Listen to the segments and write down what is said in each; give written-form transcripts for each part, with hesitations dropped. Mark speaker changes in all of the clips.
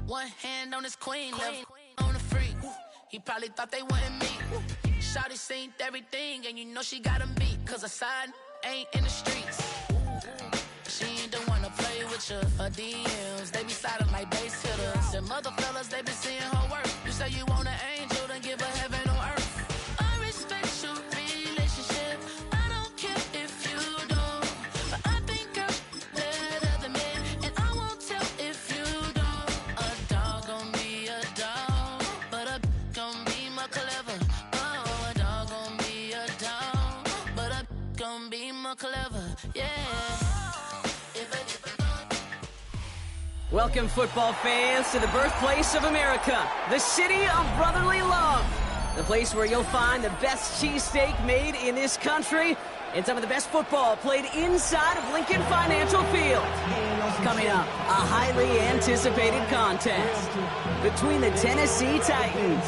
Speaker 1: One hand on his queen, left on the freak. He probably thought they wanted me. Shawty seen everything, and you know she got him beat. Cause her side ain't in the streets. She ain't the one to play with you. Her DMs, they be silent like bass hitters. Them other fellas, they been seeing her work. You say you want an angel, then give her heaven on earth. I respect your relationship. I don't care if you don't. But I think I'm better than men, and I won't tell if you don't. A dog gon' be a dog, but a gon' be more clever. Oh, a dog gon' be a dog, but a gon' be more clever. Yeah.
Speaker 2: Welcome, football fans, to the birthplace of America, the city of brotherly love. The place where you'll find the best cheesesteak made in this country and some of the best football played inside of Lincoln Financial Field. Coming up, a highly anticipated contest between the Tennessee Titans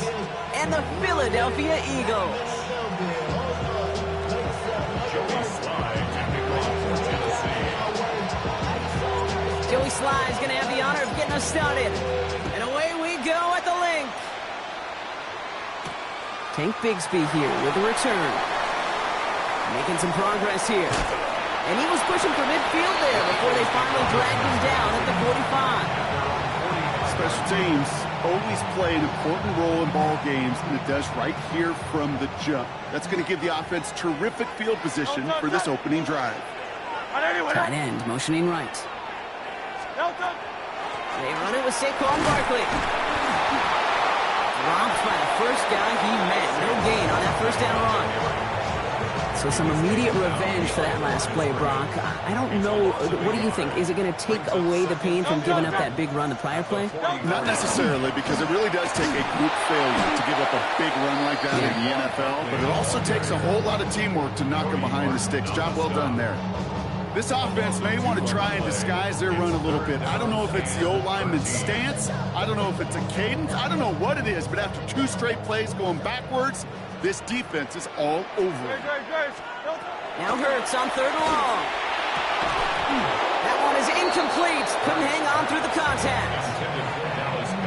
Speaker 2: and the Philadelphia Eagles. Joey Sly is going to have the honor of getting us started. And away we go at the link. Tank Bigsby here with a return. Making some progress here. And he was pushing for midfield there before they finally dragged him down at the 45.
Speaker 3: Special teams always play an important role in ball games, and it does right here from the jump. That's going to give the offense terrific field position for this opening drive.
Speaker 2: Tight end motioning right. They run it with Saquon Barkley. Dropped by the first guy he met. No gain on that first down run. So some immediate revenge for that last play, Brock. I don't know. What do you think? Is it going to take away the pain from giving up that big run the prior play?
Speaker 3: Not necessarily, because it really does take a group failure to give up a big run like that in the NFL. But it also takes a whole lot of teamwork to knock them behind the sticks. Job well done there. This offense may want to try and disguise their run a little bit. I don't know if it's the O-lineman's stance. I don't know if it's a cadence. I don't know what it is, but after two straight plays going backwards, this defense is all over it.
Speaker 2: Now Hurts on third and long. That one is incomplete. Couldn't hang on through the contact.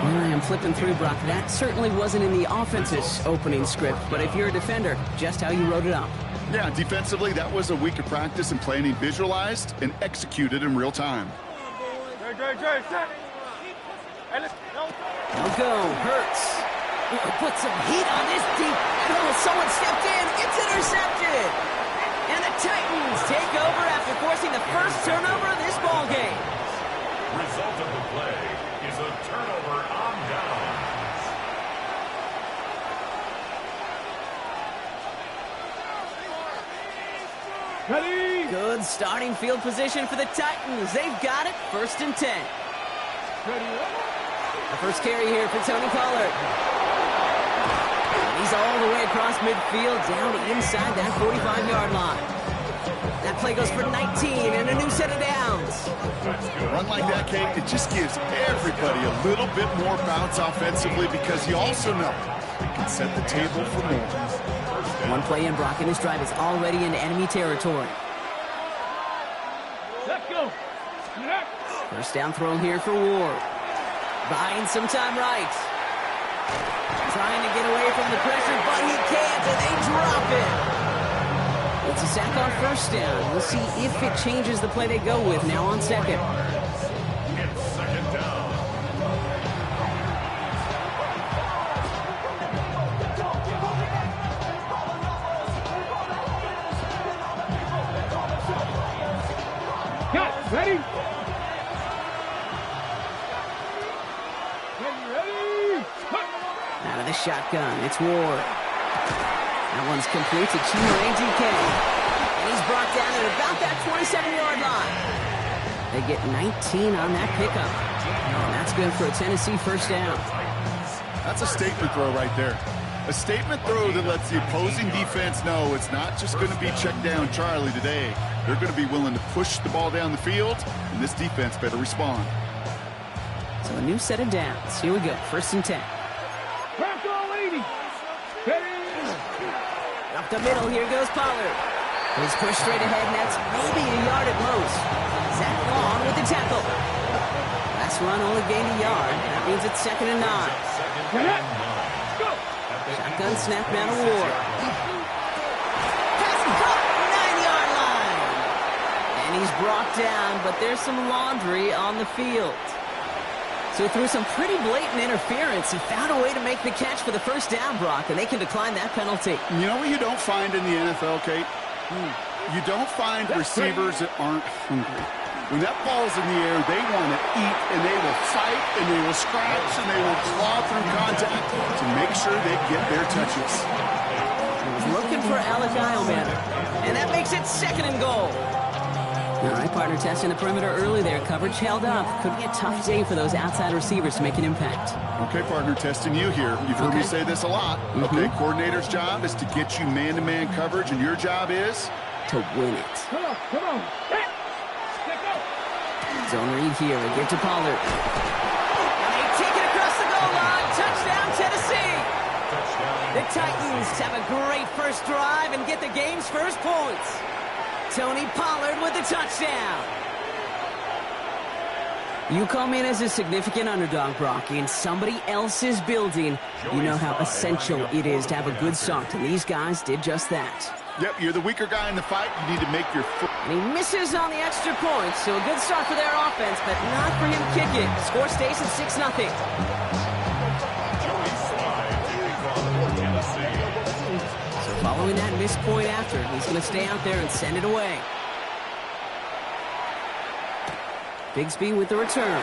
Speaker 2: Well, I am flipping through, Brock. That certainly wasn't in the offense's opening script, but if you're a defender, just how you wrote it up.
Speaker 3: Yeah, defensively, that was a week of practice and planning visualized and executed in real time.
Speaker 2: Now go, Hurts. Put some heat on this deep. Oh, someone stepped in. It's intercepted. And the Titans take over after forcing the first turnover of this ball game.
Speaker 4: Result of the play is a turnover on downs.
Speaker 2: Ready? Good starting field position for the Titans. They've got it. 1st and 10. Ready? The first carry here for Tony Pollard. He's all the way across midfield, down inside that 45-yard line. That play goes for 19 and a new set of downs.
Speaker 3: A run like that, Kate, it just gives everybody a little bit more bounce offensively, because you also know it can set the table for more.
Speaker 2: One play in, Brock, and this drive is already into enemy territory.
Speaker 5: Let's go.
Speaker 2: First down throw here for Ward. Buying some time right. Trying to get away from the pressure, but he can't, and they drop it. It's a sack on first down. We'll see if it changes the play they go with now on second.
Speaker 4: It's second down.
Speaker 5: Ready?
Speaker 2: Out of the shotgun, it's Ward. That one's complete to Chimere DK. And he's brought down at about that 27-yard line. They get 19 on that pickup. And that's good for a Tennessee first down.
Speaker 3: That's a statement throw right there. A statement throw that lets the opposing defense know it's not just going to be check down Charlie today. They're going to be willing to push the ball down the field, and this defense better respond.
Speaker 2: So a new set of downs. Here we go. 1st and 10. Up the middle, here goes Pollard. He's pushed straight ahead, and that's maybe a yard at most. Zach Long with the tackle. Last run only gained a yard. That means it's 2nd and 9. Shotgun snap, man of war. Pass caught, 9-yard line. And he's brought down, but there's some laundry on the field. So through some pretty blatant interference, he found a way to make the catch for the first down, Brock, and they can decline that penalty.
Speaker 3: You know what you don't find in the NFL, Kate? You don't find receivers that aren't hungry. When that ball's in the air, they want to eat, and they will fight, and they will scratch, and they will claw through contact to make sure they get their touches.
Speaker 2: He was looking for Alec Eilman, and that makes it 2nd and goal. All right, partner, testing the perimeter early there. Coverage held up. Could be a tough day for those outside receivers to make an impact.
Speaker 3: Okay, partner, testing you here. You've heard me say this a lot. Okay, coordinator's job is to get you man-to-man coverage, and your job is?
Speaker 2: To win it.
Speaker 5: Come on.
Speaker 2: Zone read here. They give to Pollard. And they take it across the goal line. Touchdown, Tennessee. The Titans have a great first drive and get the game's first points. Tony Pollard with the touchdown. You come in as a significant underdog, Brock, in somebody else's building. You know how essential it is to have a good start, and these guys did just that.
Speaker 3: Yep, you're the weaker guy in the fight. You need to make your...
Speaker 2: And he misses on the extra point, so a good start for their offense, but not for him kicking. Score stays at 6-0. So following that missed point after, he's going to stay out there and send it away. Bigsby with the return.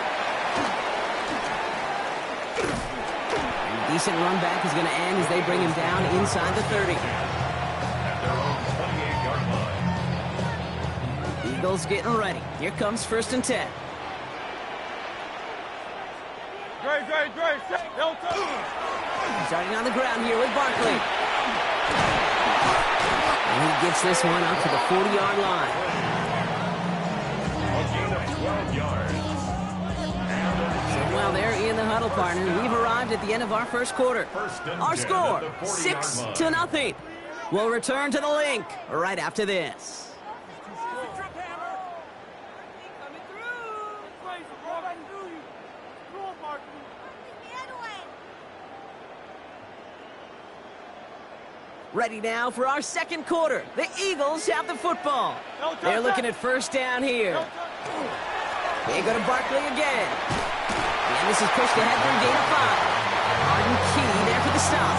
Speaker 2: And a decent run back is going to end as they bring him down inside the 30. Eagles getting ready. Here comes 1st and 10. Starting on the ground here with Barkley. And he gets this one up to the 40-yard line. So while they're in the huddle, partner, we've arrived at the end of our first quarter. Our score, 6-0. We'll return to the link right after this. Ready now for our second quarter. The Eagles have the football. They're looking at 1st down here. They go to Barkley again. And this is pushed ahead for a gain of 5. Arden Key there for the stop.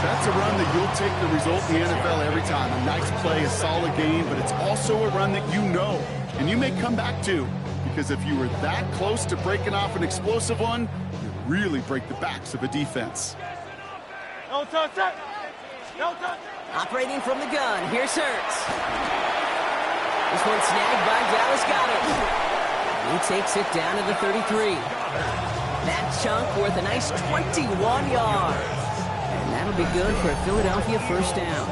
Speaker 3: That's a run that you'll take the result in the NFL every time. A nice play, a solid game, but it's also a run that you know, and you may come back to, because if you were that close to breaking off an explosive one, you really break the backs of a defense.
Speaker 2: Operating from the gun, here's Hurts. This one snagged by Dallas Goedert. He takes it down to the 33. That chunk worth a nice 21 yards. And that'll be good for a Philadelphia first down.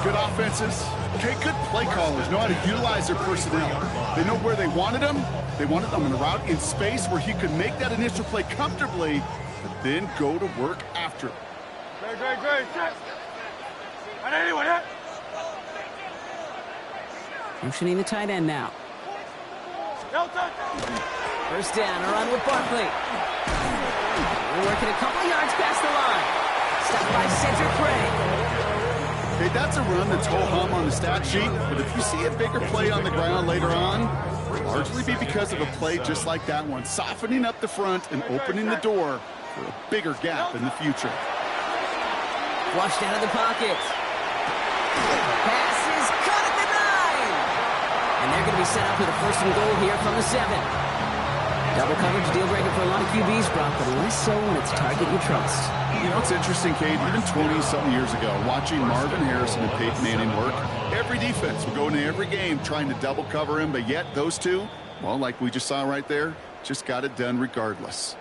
Speaker 3: Good offenses. Okay, good play callers know how to utilize their personnel. They know where they wanted them. They wanted them on a route in space where he could make that initial play comfortably, but then go to work after it.
Speaker 2: Motioning the tight end now. First down, a run with Barkley. We're working a couple yards past the line. Stopped by Cedric Gray.
Speaker 3: Okay, that's a run that's ho-hum on the stat sheet, but if you see a bigger play on the ground later on, it'll largely be because of a play just like that one, softening up the front and opening the door for a bigger gap in the future.
Speaker 2: Flushed out of the pocket. Pass is cut at the 9. And they're going to be set up with a 1st and goal here from the 7. Double coverage deal breaker for a lot of QBs, Brock, but less so when it's a target you trust.
Speaker 3: You know, it's interesting, Kate, even 20-something years ago, watching Marvin Harrison and Peyton Manning work, every defense would go into every game trying to double cover him, but yet those two, well, like we just saw right there, just got it done regardless.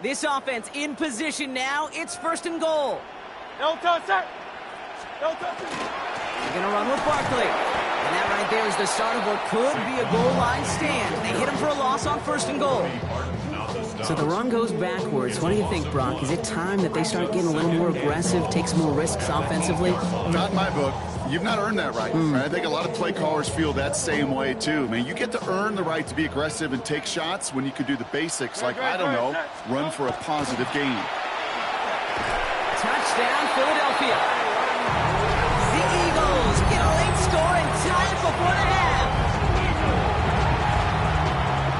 Speaker 2: This offense in position now. It's 1st and goal.
Speaker 5: No touch, sir. No touch.
Speaker 2: They're going to run with Barkley. And that right there is the start of what could be a goal line stand. They hit him for a loss on 1st and goal. So the run goes backwards. What do you think, Brock? Is it time that they start getting a little more aggressive, take some more risks offensively?
Speaker 3: Not in my book. You've not earned that right. I think a lot of play callers feel that same way, too. I mean, you get to earn the right to be aggressive and take shots when you could do the basics, like, I don't know, run for a positive gain.
Speaker 2: Touchdown, Philadelphia. The Eagles get a late score and tie it before the half.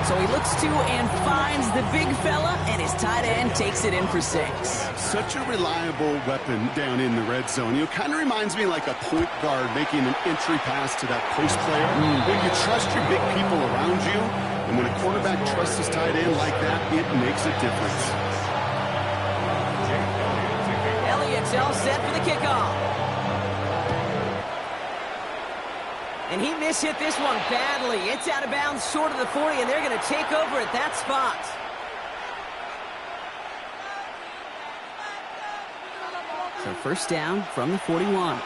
Speaker 2: So he looks to and finds the big fella, and his tight end takes it in for 6.
Speaker 6: Such a reliable weapon down in the red zone. You know, kind of reminds me like a point guard making an entry pass to that post player. When you trust your big people around you, and when a quarterback trusts his tight end like that, it makes a difference.
Speaker 2: Elliott's all set for the kickoff. And he mishit this one badly. It's out of bounds short of the 40, and they're going to take over at that spot. So 1st down from the 41.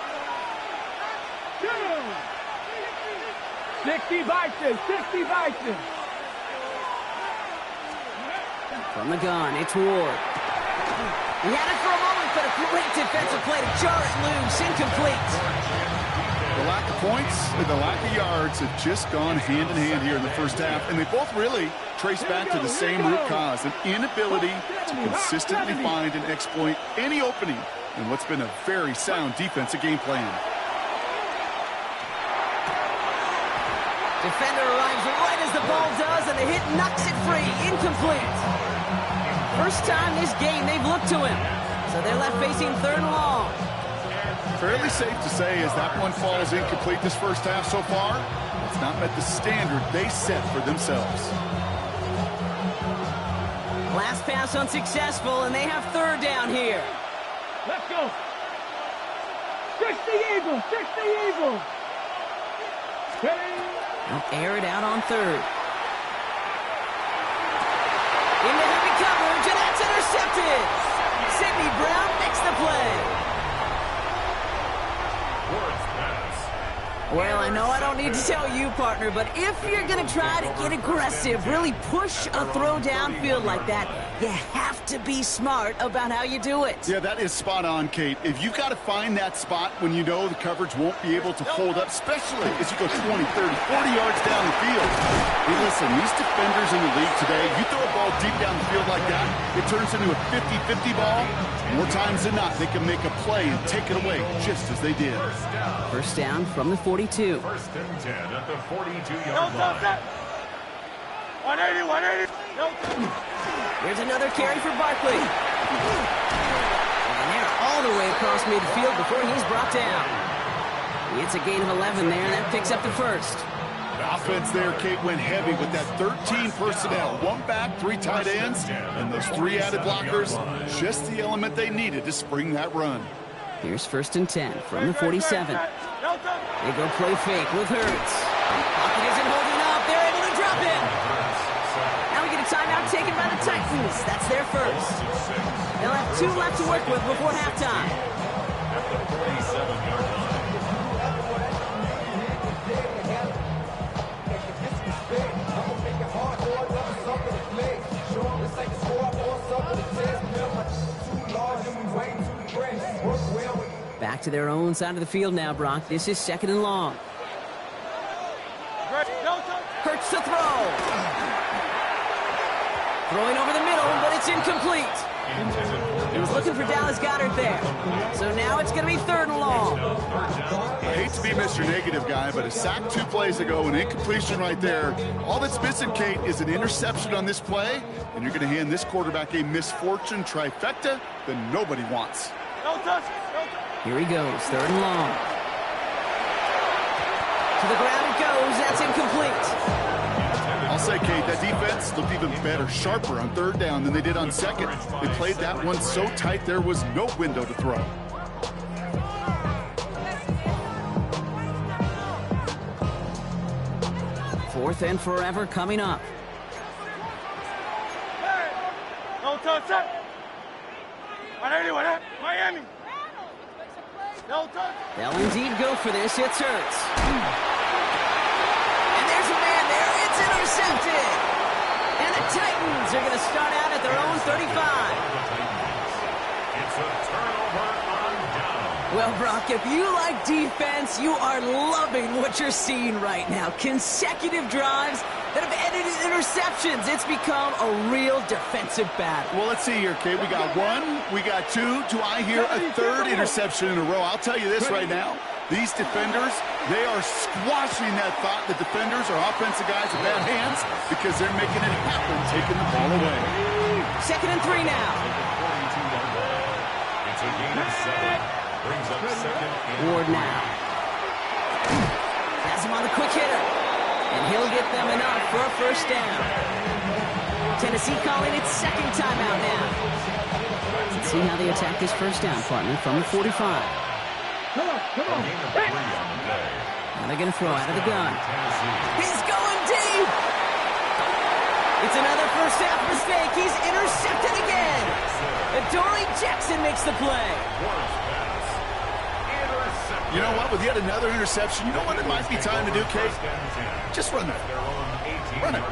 Speaker 5: 60 Vikings, 60 Vikings.
Speaker 2: From the gun, it's Ward. He had it for a moment, but a great defensive play to jar it loose. Incomplete.
Speaker 3: The lack of points and the lack of yards have just gone hand in hand here in the first half, and they both really trace back to the same root cause, an inability to consistently find and exploit any opening in what's been a very sound defensive game plan.
Speaker 2: Defender arrives right as the ball does, and the hit knocks it free. Incomplete. First time this game they've looked to him, so they're left facing 3rd and long.
Speaker 3: Fairly safe to say as that one falls incomplete this first half so far, it's not met the standard they set for themselves.
Speaker 2: Last pass unsuccessful, and they have 3rd down here.
Speaker 5: Let's go. 60 Eagles, 60 Eagles.
Speaker 2: They'll air it out on 3rd. Into heavy coverage, and that's intercepted. Sidney Brown makes the play. Well, I know I don't need to tell you, partner, but if you're going to try to get aggressive, really push a throw downfield like that, you have to be smart about how you do it.
Speaker 3: Yeah, that is spot on, Kate. If you've got to find that spot when you know the coverage won't be able to hold up, especially as you go 20, 30, 40 yards down the field. Hey, listen, these defenders in the league today, you throw a ball deep down the field like that, it turns into a 50-50 ball. More times than not, they can make a play and take it away, just as they did.
Speaker 2: First down from the 42.
Speaker 4: 1st and 10 at the 42-yard line.
Speaker 5: 180, 180.
Speaker 2: Here's another carry for Barkley. And they're all the way across midfield before he's brought down. It's a gain of 11 there, and that picks up the 1st.
Speaker 3: The offense there, Kate, went heavy with that 13 personnel. 1 back, 3 tight ends, and those 3 added blockers. Just the element they needed to spring that run.
Speaker 2: Here's 1st and 10 from the 47. They go play fake with Hurts. Pocket isn't holding up. They're able to drop him. Now we get a timeout taken by the Titans. That's their 1st. They'll have 2 left to work with before halftime.
Speaker 4: At the 47-yard line.
Speaker 2: Back to their own side of the field now, Brock. This is 2nd and long. Hurts to throw. Throwing over the middle, but it's incomplete. He was looking for Dallas Goedert there. So now it's going to be 3rd and long.
Speaker 3: I hate to be Mr. Negative guy, but a sack 2 plays ago, an incompletion right there. All that's missing, Kate, is an interception on this play, and you're going to hand this quarterback a misfortune trifecta that nobody wants.
Speaker 5: No touch.
Speaker 2: Here he goes, 3rd and long. To the ground it goes. That's incomplete.
Speaker 3: I'll say, Kate, that defense looked even better, sharper on 3rd down than they did on 2nd. They played that one so tight there was no window to throw.
Speaker 2: Fourth and forever coming up.
Speaker 5: No touch, set. 180, 180. Miami. No touch.
Speaker 2: They'll indeed go for this. It's Hurts. And there's a man there. It's intercepted. And the Titans are going to start out at their own 35.
Speaker 4: It's a turnover on down.
Speaker 2: Well, Brock, if you like defense, you are loving what you're seeing right now. Consecutive drives that have ended in interceptions. It's become a real defensive battle.
Speaker 3: Well, let's see here, Kate. We got 1, we got 2. Do I hear a 3rd interception in a row? I'll tell you this right now. These defenders, they are squashing that thought that defenders or offensive guys have bad hands because they're making it happen, taking the ball away.
Speaker 2: 2nd and 3 now.
Speaker 4: It's a gain of 7. Brings up 2nd and
Speaker 2: Ward now. Has him on the quick hitter. And he'll get them enough for a 1st down. Tennessee calling its 2nd timeout now. Let's see how they attack this 1st down, partner, from the 45.
Speaker 5: Come on, come on. Hey.
Speaker 2: Now they're going to throw out of the gun. He's going deep! It's another 1st half mistake. He's intercepted again. Adoree Jackson makes the play.
Speaker 3: You know what? With yet another interception, you know what it might be time to do, Kate? Just run it. Run it.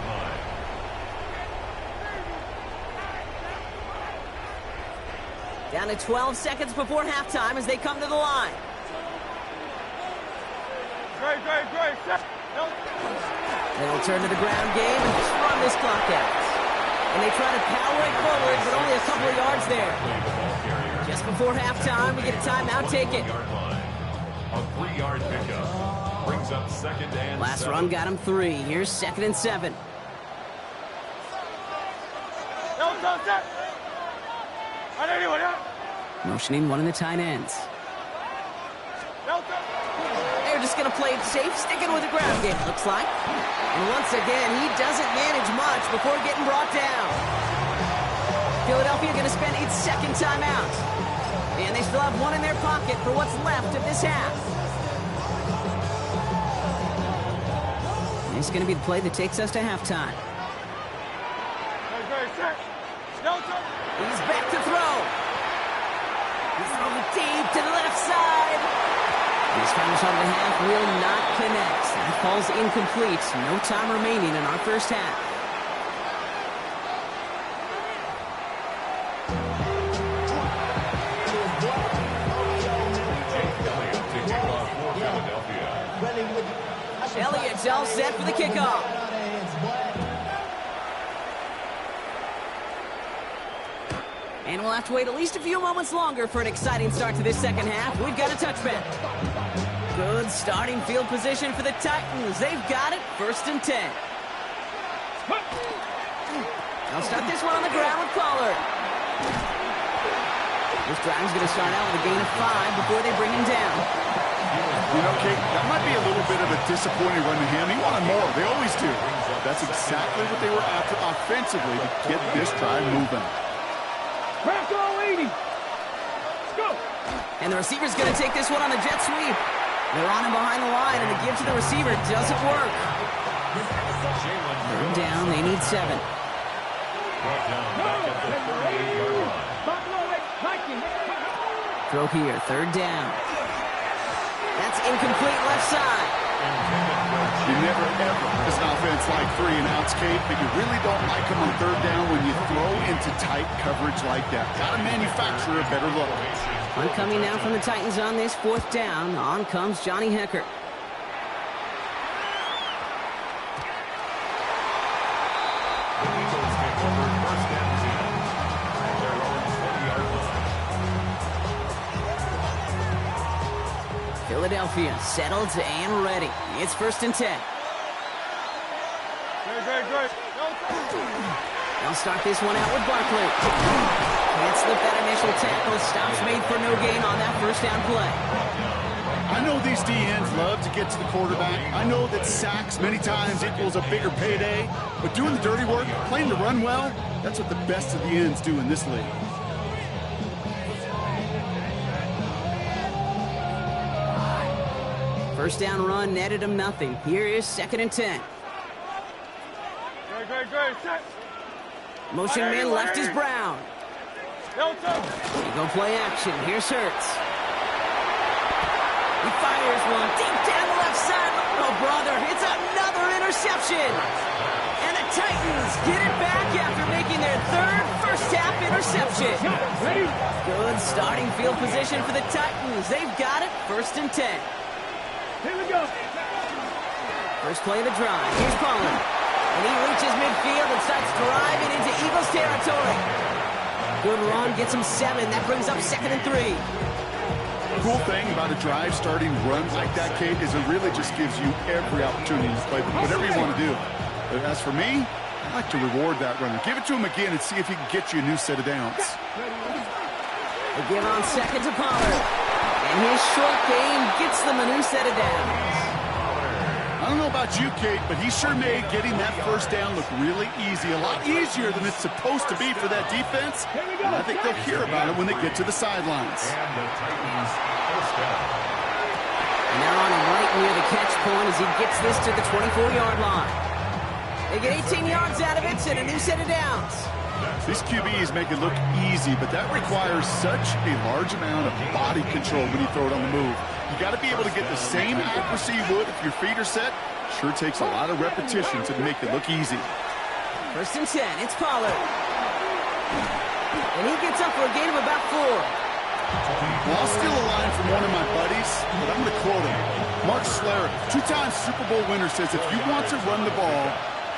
Speaker 2: Down to 12 seconds before halftime as they come to the line.
Speaker 5: Great. Set. No.
Speaker 2: They'll turn to the ground game and just run this clock out. And they try to power it forward, but only a couple of yards there. Just before halftime, we get a timeout. Take it.
Speaker 4: A 3-yard pickup brings up 2nd and
Speaker 2: Last
Speaker 4: 7.
Speaker 2: run got him 3. Here's 2nd and 7.
Speaker 5: No touch, set. 180, 180.
Speaker 2: Motioning one of the tight ends.
Speaker 5: No touch.
Speaker 2: They're just going to play it safe, sticking with the ground game, looks like. And once again, he doesn't manage much before getting brought down. Philadelphia going to spend its 2nd timeout. And they still have 1 in their pocket for what's left of this half. It's going to be the play that takes us to halftime.
Speaker 5: Great, set. No touch.
Speaker 2: He's back to throw. He's throwing deep to the left side. His final shot of the half will not connect. That falls incomplete. No time remaining in our 1st half. Elliott's all set for the kickoff. And we'll have to wait at least a few moments longer for an exciting start to this 2nd half. We've got a touchback. Good starting field position for the Titans. They've got it. 1st and 10. They'll start this one on the ground with Pollard. This drive's going to start out with a gain of 5 before they bring him down.
Speaker 3: You know, Kate, that might be a little bit of a disappointing run to him. He wanted more. They always do. That's exactly what they were after offensively to get this drive moving.
Speaker 5: Crack all 80. Let's go.
Speaker 2: And the receiver's going to take this one on the jet sweep. They're on him behind the line, and the give to the receiver doesn't work. 3rd down, they need 7. Throw here, 3rd down. That's incomplete left side.
Speaker 3: You never, ever, as an offense like 3 and outs, Kate, but you really don't like them on 3rd down when you throw into tight coverage like that. Got to manufacture a better look.
Speaker 2: One coming now from the Titans on this 4th down. On comes Johnny Hekker. Philadelphia settled and ready. It's 1st and 10.
Speaker 5: Great.
Speaker 2: They'll start this one out with Barkley. Can't slip that initial tackle. Stops made for no gain on that first down play.
Speaker 3: I know these DNs love to get to the quarterback. I know that sacks many times equals a bigger payday, but doing the dirty work, playing the run well, that's what the best of the ends do in this league.
Speaker 2: First down run netted him nothing. Here is 2nd and 10.
Speaker 5: Great, set.
Speaker 2: Motion man left is Brown.
Speaker 5: Delta.
Speaker 2: They go play action. Here's Hurts. He fires one deep down the left side. Oh, brother, it's another interception. And the Titans get it back after making their third first-half interception.
Speaker 5: Ready?
Speaker 2: Good starting field position for the Titans. They've got it. 1st and 10.
Speaker 5: Here we go.
Speaker 2: First play of the drive. Here's Pollard. And he reaches midfield and starts driving into Eagles territory. Good run, gets him 7. That brings up 2nd and 3.
Speaker 3: The cool thing about a drive starting run like that, Kate, is it really just gives you every opportunity to play whatever you want to do. But as for me, I like to reward that runner. Give it to him again and see if he can get you a new set of downs.
Speaker 2: They give on 2nd to Pollard. And his short game gets them a new set of downs.
Speaker 3: I don't know about you, Kate, but he sure made getting that first down look really easy. A lot easier than it's supposed to be for that defense. And I think they'll hear about it when they get to the sidelines.
Speaker 4: And the Titans first down.
Speaker 2: And they're on him right near the catch point as he gets this to the 24-yard line. They get 18 yards out of it and a new set of downs.
Speaker 3: These QBs make it look easy, but that requires such a large amount of body control when you throw it on the move. You got to be able to get the same accuracy you would if your feet are set. Sure takes a lot of repetition to make it look easy.
Speaker 2: 1st and 10, it's Pollard. And he gets up for a gain of about 4.
Speaker 3: Well, I'll steal a line from one of my buddies, but I'm going to quote him. Mark Schlereth, 2-time Super Bowl winner, says if you want to run the ball,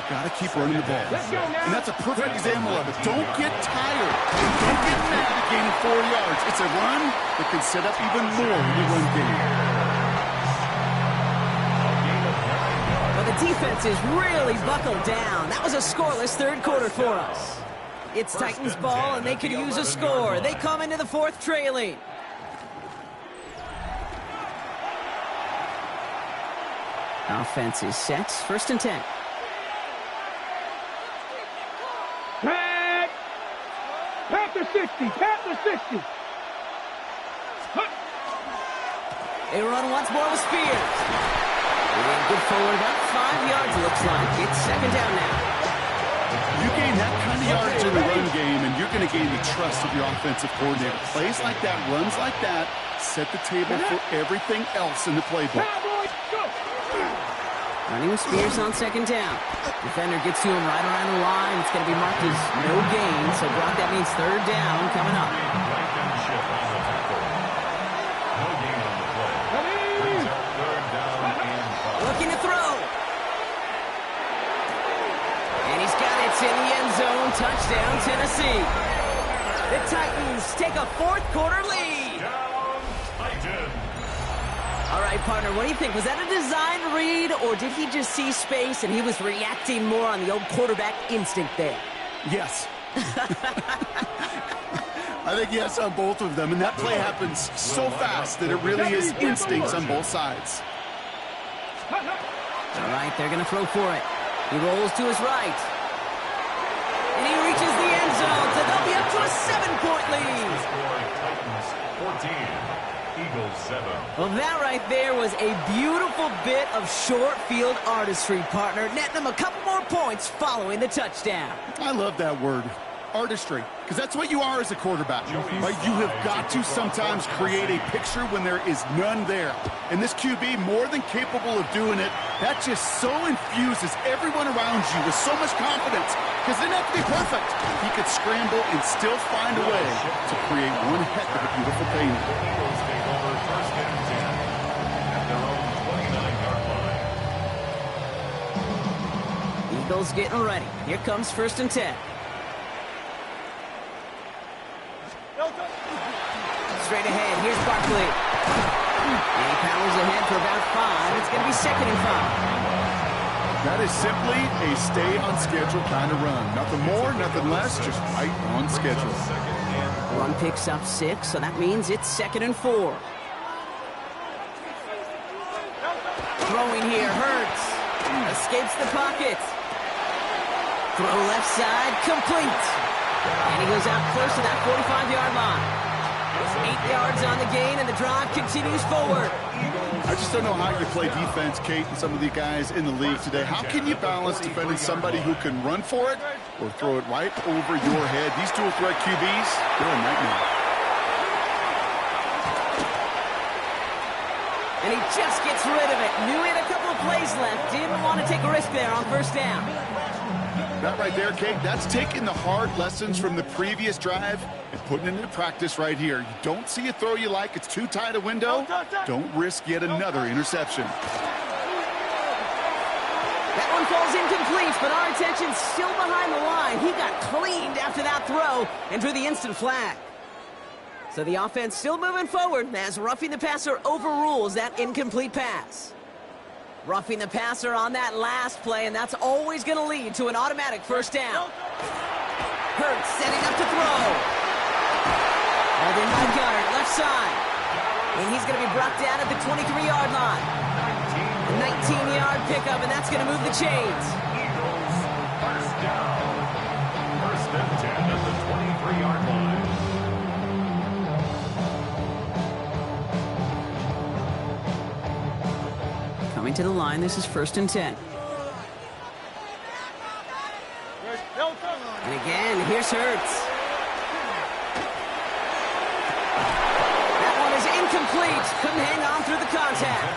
Speaker 3: got to keep running the ball. And that's a perfect example of it. Don't get tired. Don't get mad at gaining 4 yards. It's a run that can set up even more when you run game.
Speaker 2: Well, the defense is really buckled down. That was a scoreless third quarter for us. It's Titans ball, and they could use a score. They come into the 4th trailing. Offense is set. 1st and 10.
Speaker 5: Pat the 60. Pat the 60.
Speaker 2: They run once more with Spears. And good forward, about 5 yards, looks like. It's 2nd down now.
Speaker 3: You gain that kind of yardage in the run game, and you're going to gain the trust of your offensive coordinator. Plays like that, runs like that, set the table for everything else in the playbook.
Speaker 2: Running with Spears on 2nd down. Defender gets to him right around the line. It's going to be marked as no gain. So, Brock, that means 3rd down coming up.
Speaker 4: No gain on the play. Brings up 3rd down and 5.
Speaker 2: Looking to throw. And he's got it in the end zone. Touchdown, Tennessee. The Titans take a 4th quarter lead.
Speaker 4: Down, Titans.
Speaker 2: All right, partner, what do you think? Was that a design read, or did he just see space and he was reacting more on the old quarterback instinct there?
Speaker 3: Yes. I think yes on both of them, and that play happens so fast that it really is instincts on both sides.
Speaker 2: All right, they're going to throw for it. He rolls to his right. And he reaches the end zone, so they'll be up to a 7-point lead.
Speaker 4: Score Titans 14. Eagles 7.
Speaker 2: Well, that right there was a beautiful bit of short field artistry, partner, netting them a couple more points following the touchdown.
Speaker 3: I love that word, artistry, because that's what you are as a quarterback. Right? You have got to sometimes create a picture when there is none there. And this QB, more than capable of doing it, that just so infuses everyone around you with so much confidence, because it doesn't have to be perfect. He could scramble and still find a way to create one heck of a beautiful painting.
Speaker 4: Eagles take over 1st and 10 at their own 29-yard line.
Speaker 2: Eagles getting ready. Here comes 1st and 10. Straight ahead, here's Barkley. And he powers ahead for about 5. It's going to be 2nd and 5.
Speaker 3: That is simply a stay-on-schedule kind of run. Nothing more, nothing less, just right on schedule.
Speaker 2: Run picks up 6, so that means it's 2nd and 4. Throwing here, Hurts. Escapes the pocket. Throw left side, complete. And he goes out close to that 45-yard line. 8 yards on the gain, and the drive continues forward.
Speaker 3: I just don't know how you play defense, Kate, and some of the guys in the league today. How can you balance defending somebody who can run for it or throw it right over your head? These dual threat QBs, they're a nightmare.
Speaker 2: And he just gets rid of it. Knew he had a couple of plays left. Didn't want to take a risk there on first down.
Speaker 3: That right there, Kate, that's taking the hard lessons from the previous drive and putting it into practice right here. You don't see a throw you like, it's too tight a window, don't risk yet another interception.
Speaker 2: That one falls incomplete, but our attention's still behind the line. He got cleaned after that throw and drew the instant flag. So the offense still moving forward as roughing the passer overrules that incomplete pass. Roughing the passer on that last play, and that's always going to lead to an automatic first down. Hurts setting up to throw. Hauled in by Goddard, left side. And he's going to be brought down at the 23-yard line. A 19-yard pickup, and that's going to move the chains.
Speaker 4: Eagles, first down. First and 10 at the 23-yard line.
Speaker 2: Coming to the line, this is 1st and 10. And again, here's Hurts. That one is incomplete. Couldn't hang on through the contact.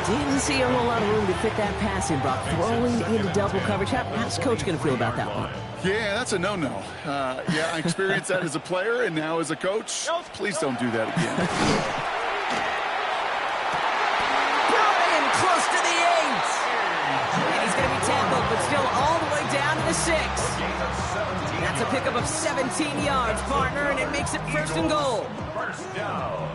Speaker 2: Didn't see a whole lot of room to fit that pass in, Brock. Throwing into double coverage. How's Coach going to feel about that one?
Speaker 3: Yeah, that's a no-no. Yeah, I experienced that as a player and now as a coach. Please don't do that again.
Speaker 2: Close to the 8. And he's going to be tackled, but still all the way down to the 6. That's a pickup of 17 yards, partner, and it makes it 1st and goal.
Speaker 4: First down.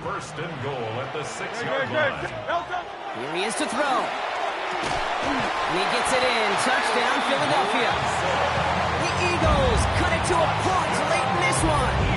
Speaker 4: 1st and goal at the 6-yard line.
Speaker 2: Here he is to throw. And he gets it in. Touchdown, Philadelphia. The Eagles cut it to a point late in this one.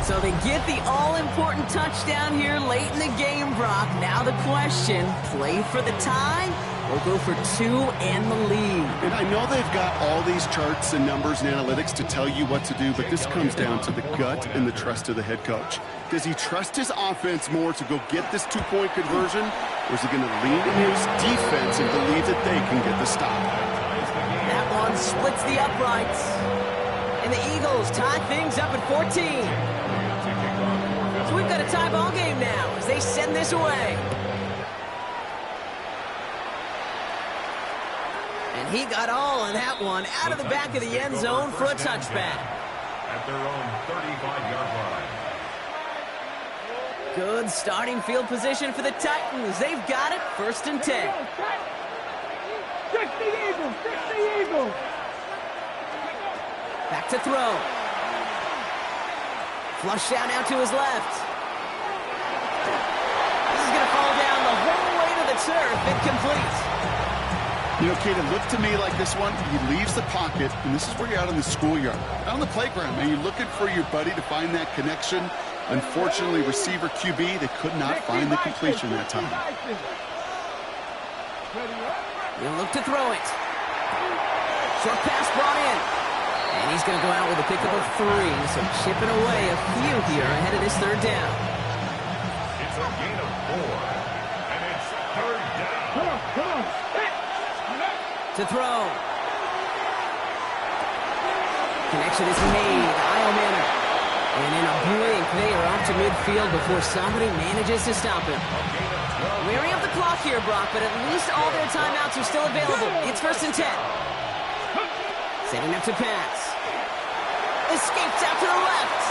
Speaker 2: So they get the all-important touchdown here late in the game, Brock. Now the question, play for the tie or go for 2 and the lead?
Speaker 6: And I know they've got all these charts and numbers and analytics to tell you what to do, but this comes down to the gut and the trust of the head coach. Does he trust his offense more to go get this 2-point conversion, or is he going to lean in his defense and believe that they can get the stop?
Speaker 2: That one splits the uprights. And the Eagles tie things up at 14. So we've got a tie ball game now as they send this away. And he got all of that one out of the back of the end zone for a touchback.
Speaker 4: At their own 35-yard line.
Speaker 2: Good starting field position for the Titans. They've got it, 1st and 10.
Speaker 5: 60 Eagles, 60 Eagles.
Speaker 2: Back to throw. Flush down out to his left. This is going to fall down the whole way to the turf. Incomplete.
Speaker 3: You know, Kate, it looked to me like this one, he leaves the pocket, and this is where you're out in the schoolyard. Out on the playground, man, you're looking for your buddy to find that connection. Unfortunately, receiver QB, they could not find the completion that time.
Speaker 2: He'll look to throw it. Short pass brought in. And he's going to go out with a pickup of 3, so chipping away a few here ahead of this 3rd down.
Speaker 4: It's a gain of 4, and it's 3rd down.
Speaker 5: Come on.
Speaker 2: To throw. Connection is made. Isle Manor. And in a blink, they are off to midfield before somebody manages to stop him. Wearing up the clock here, Brock, but at least all their timeouts are still available. It's 1st and 10. Setting up to pass. Escapes out to the left.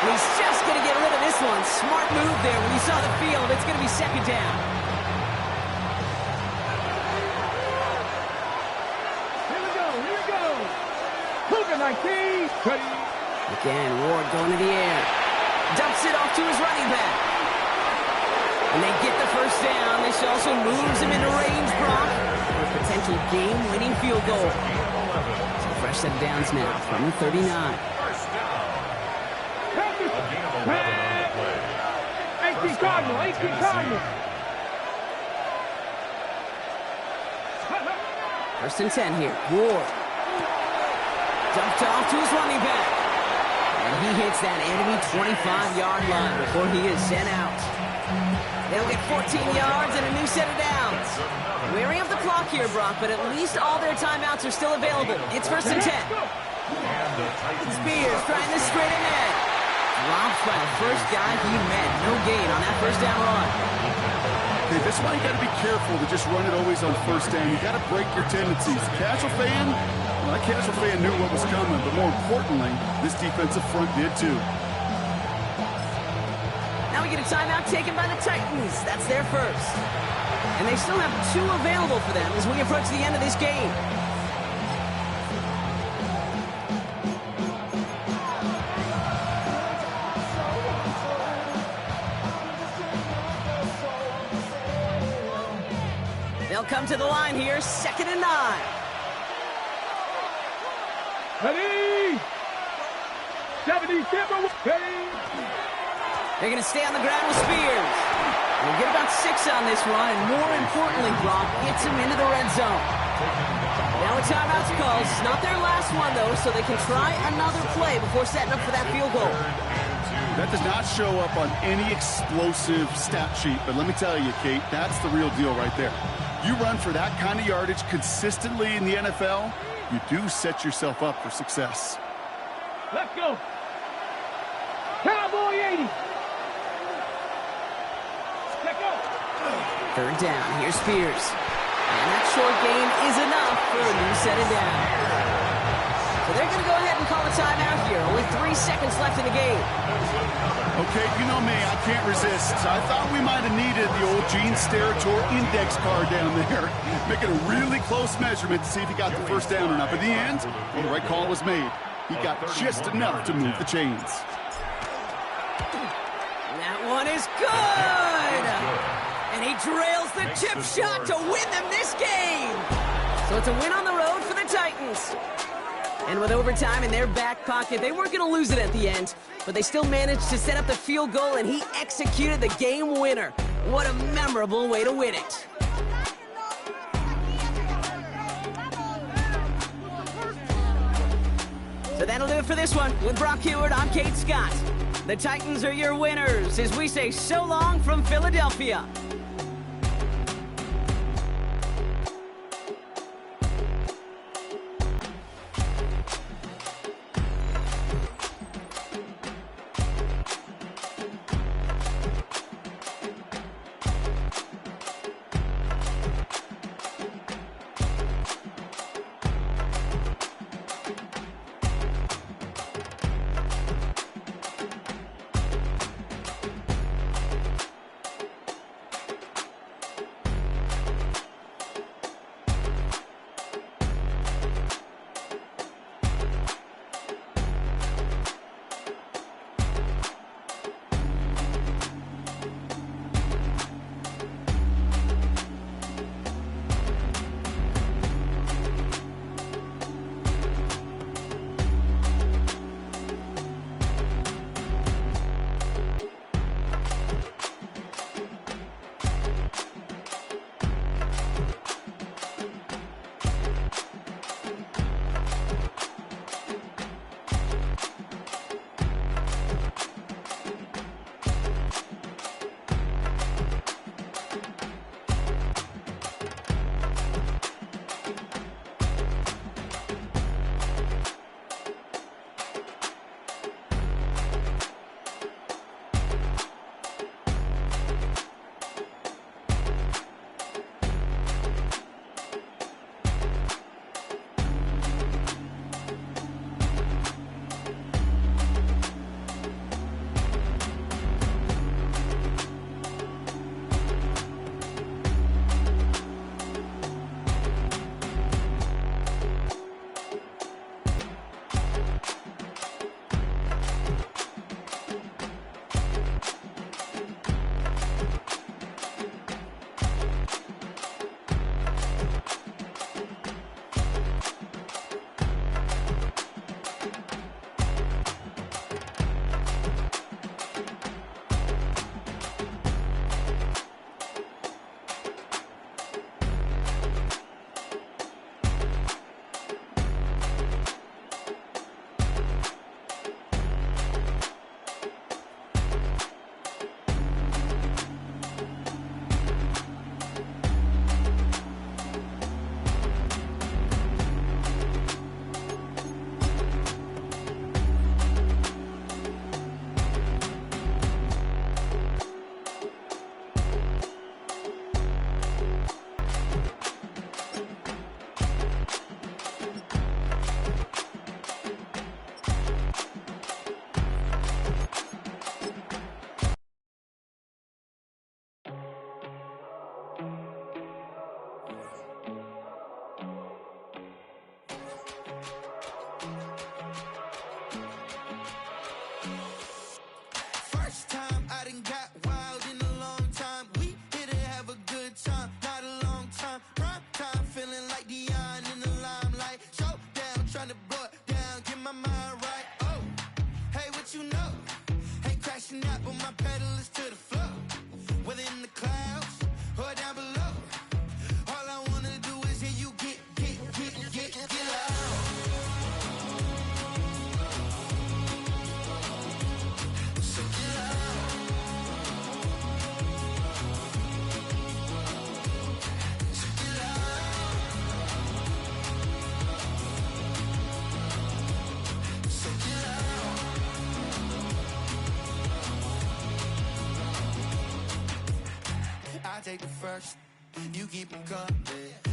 Speaker 2: And he's just going to get rid of this one. Smart move there when he saw the field. It's going to be 2nd down.
Speaker 5: Here we go. Cougar 19. Ready.
Speaker 2: Again, Ward going to the air. Dumps it off to his running back. And they get the first down. This also moves him into range, Brock, for a potential game-winning field goal. So fresh set of downs now from the 39.
Speaker 4: First down. A gain of 11 on the play.
Speaker 5: 18 Cardinal, 18 Cardinal.
Speaker 2: First and 10 here. Ward. Dumped off to his running back. And he hits that enemy 25-yard line before he is sent out. They'll get 14 yards and a new set of downs. Wearing up the clock here, Brock, but at least all their timeouts are still available. It's first and 10. Spears trying this straight ahead. Drops by the first guy he met. No gain on that first down run.
Speaker 3: Okay, this is why you got to be careful to just run it always on first down. You got to break your tendencies. Casual fan, well, that casual fan knew what was coming, but more importantly, this defensive front did too.
Speaker 2: Now we get a timeout taken by the Titans. That's their first. And they still have 2 available for them as we approach the end of this game. They'll come to the line here, 2nd and 9.
Speaker 5: Ready? 70 Timber. Ready?
Speaker 2: They're going to stay on the ground with Spears. We'll get about 6 on this run, and more importantly, Brock gets him into the red zone. Now a timeout's called. It's not their last one, though, so they can try another play before setting up for that field goal.
Speaker 3: That does not show up on any explosive stat sheet, but let me tell you, Kate, that's the real deal right there. You run for that kind of yardage consistently in the NFL, you do set yourself up for success.
Speaker 5: Let's go. Cowboy 80. Let's go.
Speaker 2: 3rd down. Here's Spears. And that short gain is enough for a new set of downs. So they're going to go ahead and call a timeout here. Only 3 seconds left in the game.
Speaker 3: Okay, you know me, I can't resist. I thought we might have needed the old Gene Steratore index card down there. Making a really close measurement to see if he got the first down or not. But in the end, well, the right call was made. He got just enough to move the chains.
Speaker 2: That one is good! And he trails the chip shot to win them this game! So it's a win on the road for the Titans. And with overtime in their back pocket, they weren't going to lose it at the end, but they still managed to set up the field goal, and he executed the game winner. What a memorable way to win it. So that'll do it for this one. With Brock Huard, I'm Kate Scott. The Titans are your winners as we say so long from Philadelphia.
Speaker 7: my pedal is to the floor. Whether in the clouds or down below. All I wanna do is hear you get loud. So get loud. So get loud. So get loud. I take the first, you keep them coming.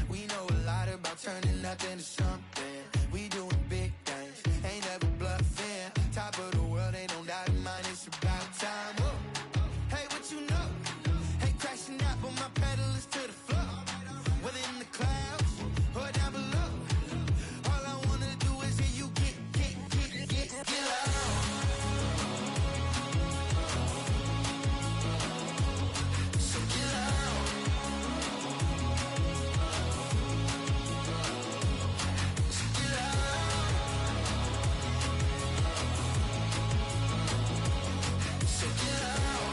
Speaker 7: We know a lot about turning nothing to something. We doing big things, ain't never bluffing. Top of the world, ain't no doubt in mine, it's about time. Whoa. Hey, what you know? Hey, crashing out, but my pedal is to the floor. Whether in the clouds or down below. All I wanna do is hear you get loud. So get loud. So get loud. So get loud.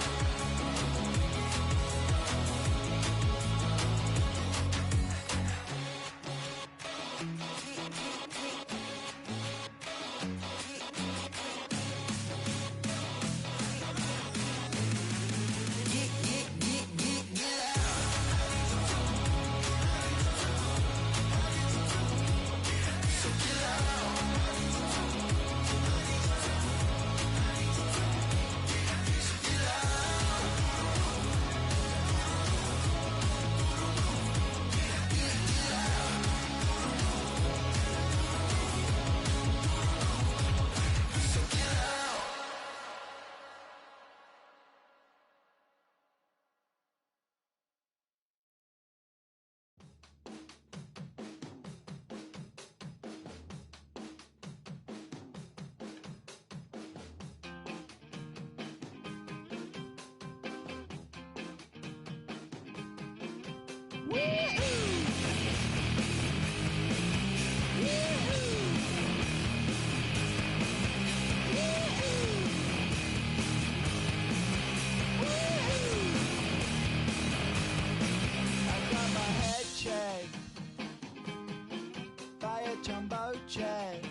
Speaker 7: Jumbo jet.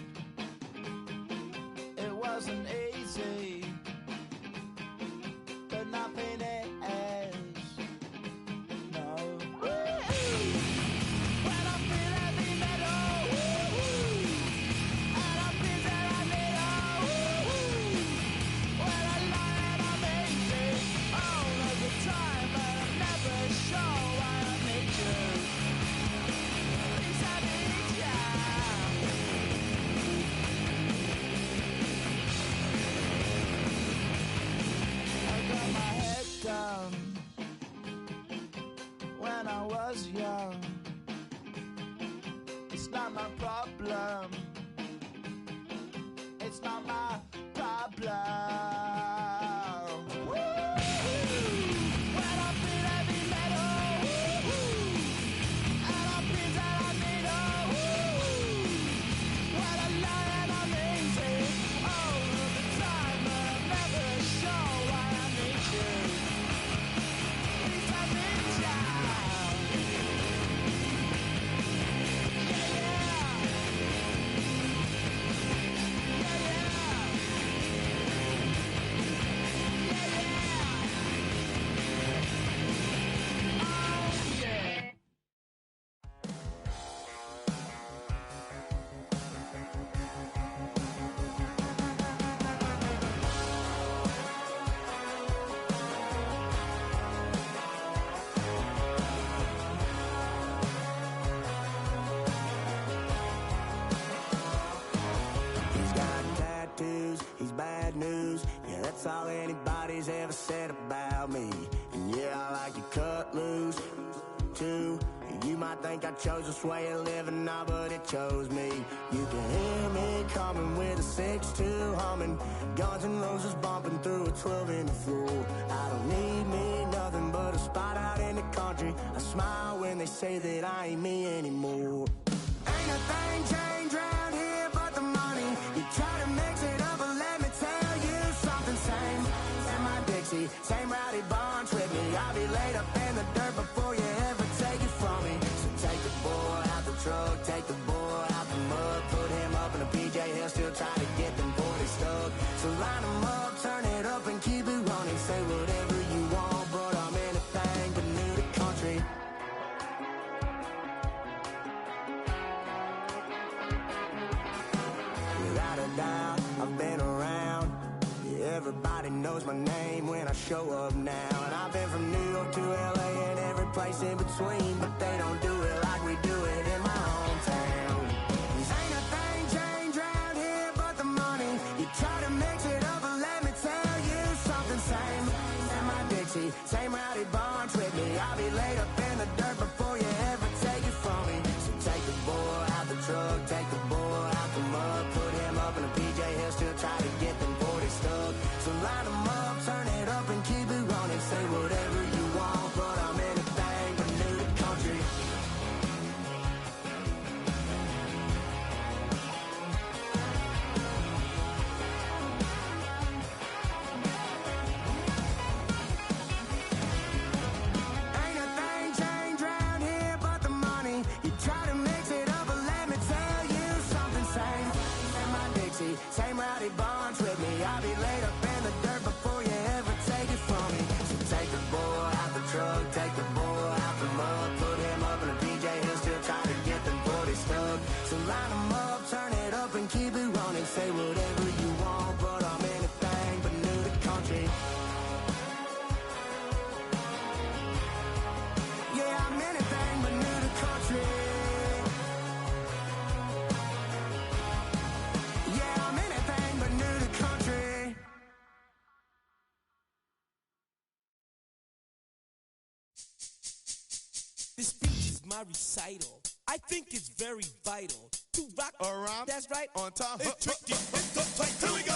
Speaker 7: It wasn't easy, but nothing is. No. When I feel heavy metal, and I feel that I need when I lie and I'm easy all of the time, but I'm never sure why I need you. Please, I need you. Down when I was young. It's not my problem. It's not my problem. When I feel heavy metal, and I feel that I need when I lie and I'm easy all of the time, but I'm never sure why I need you. He's bad news, yeah, that's all anybody's ever said about me. And yeah, I like you cut loose, too. You might think I chose this way of living now, but it chose me. You can hear me coming with a 6-2 humming, Guns N' Roses bumping through a 12-inch floor. I don't need me nothing but a spot out in the country. I smile when they say that I ain't me anymore. Ain't a thing changed round here but the money. You try to mix it up, but let me tell you something same. And my dick's Dixie. Same rowdy bonds with me. I'll be laid up in the dirt before you ever take it from me. So take the boy out the truck, take the boy out the mud, put him up in a PJ, he'll still try to get them 40 stuck. So line him up, turn it up and keep it running. Say whatever you want, but I'm anything but new to country. Without a doubt, I've been around. Yeah, everybody knows my name when I show up now. And I've been from New York to LA and every place in between, but they don't do it like we do it in my hometown. Ain't a thing changed around here but the money. You try to mix it up and let me tell you something. Same in my Dixie, same rowdy bonds with me. I'll be laid up in the dirt before you ever take it from me. So take the boy out the truck, take the boy out the mud, put him up in a PJ, he'll still try to get them 40 stuck. So line them up, turn it up and keep it running. Say whatever you want, but I'm anything but new to country. Ain't a thing changed around here but the money. You try to mix it up and let me tell you something. Same in my Dixie, same rowdy bonds with me. I'll be laid up in the dirt before you ever take it from me. So take the boy out the truck, take the boy out the mud, put him up in a PJ, he'll still try to get them 40 stuck. So line him up, turn it up and keep it running. Say whatever you want, but I'm anything but new to country. Yeah, I'm anything but new to country. Yeah, I'm anything but new to country.
Speaker 8: This speech is my recital. I think it's very vital to rock
Speaker 9: around.
Speaker 8: That's right.
Speaker 9: On time.
Speaker 8: It's tricky. It's so tight. Here we go.